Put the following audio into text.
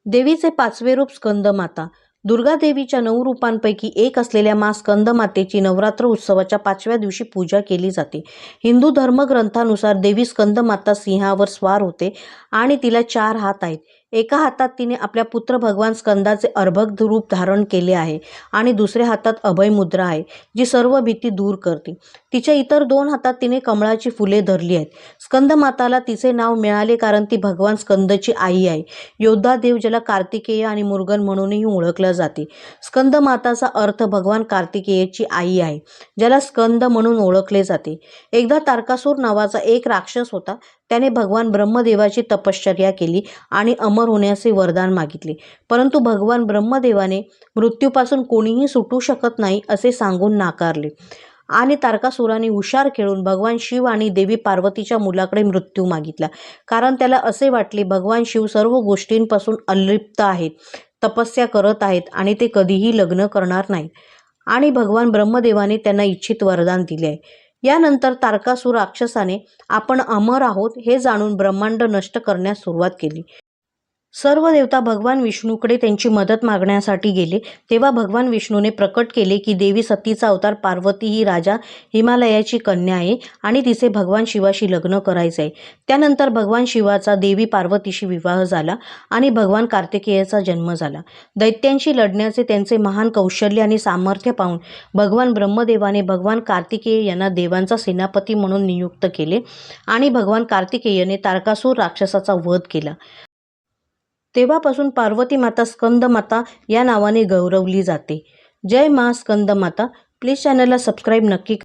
देवीचे पाचवे रूप स्कंदमाता. दुर्गा देवीच्या 9 रूपांपैकी एक असलेल्या माँ स्कंदमातेची नवरात्र उत्सवाच्या 5व्या दिवशी पूजा केली जाते. हिंदू धर्मग्रंथानुसार देवी स्कंदमाता सिंहावर स्वार होते आणि तिला 4 हात आहेत. एका हातात तिने आपल्या पुत्र भगवान स्कंदाचे अर्भक रूप धारण केले आहे आणि दुसऱ्या हातात अभय मुद्रा आहे, जी सर्व भीती दूर करते. तिच्या इतर 2 हातात तिने कमळाची फुले धरली आहेत. स्कंदमाताला तिचे नाव मिळाले कारण ती भगवान स्कंदची आई आहे. योद्धा देव, ज्याला कार्तिकेय आणि मुरुगन म्हणूनही ओळखले जाते. स्कंदमाताचा अर्थ भगवान कार्तिकेयची आई आहे, ज्याला स्कंद म्हणून ओळखले जाते. एकदा तारकासूर नावाचा एक राक्षस होता. त्याने भगवान ब्रह्मदेवाची तपश्चर्या केली आणि अमर होण्याचे वरदान मागितले. परंतु भगवान ब्रह्मदेवाने मृत्यूपासून कोणीही सुटू शकत नाही असे सांगून नाकारले आणि तारकासुराने हुशार खेळून भगवान शिव आणि देवी पार्वतीच्या मुलाकडे मृत्यू मागितला. कारण त्याला असे वाटले भगवान शिव सर्व गोष्टींपासून अलिप्त आहेत, तपस्या करत आहेत आणि ते कधीही लग्न करणार नाहीत आणि भगवान ब्रह्मदेवाने त्यांना इच्छित वरदान दिले आहे. यानंतर तारकासूर राक्षसाने आपण अमर आहोत हे जाणून ब्रह्मांड नष्ट करण्यास सुरुवात केली. सर्व देवता भगवान विष्णूकडे त्यांची मदत मागण्यासाठी गेले. तेव्हा भगवान विष्णूने प्रकट केले की देवी सतीचा अवतार पार्वती ही राजा हिमालयाची कन्या आहे आणि तिचे भगवान शिवाशी लग्न करायचे आहे. त्यानंतर भगवान शिवाचा देवी पार्वतीशी विवाह झाला आणि भगवान कार्तिकेयाचा जन्म झाला. दैत्यांशी लढण्याचे त्यांचे महान कौशल्य आणि सामर्थ्य पाहून भगवान ब्रह्मदेवाने भगवान कार्तिकेय यांना देवांचा सेनापती म्हणून नियुक्त केले आणि भगवान कार्तिकेयने तारकासूर राक्षसाचा वध केला. तेव्हापासून पार्वती माता स्कंदमाता या नावाने गौरवली जाते. जय माँ स्कंदमाता. प्लीज चॅनलला सबस्क्राईब नक्की करा.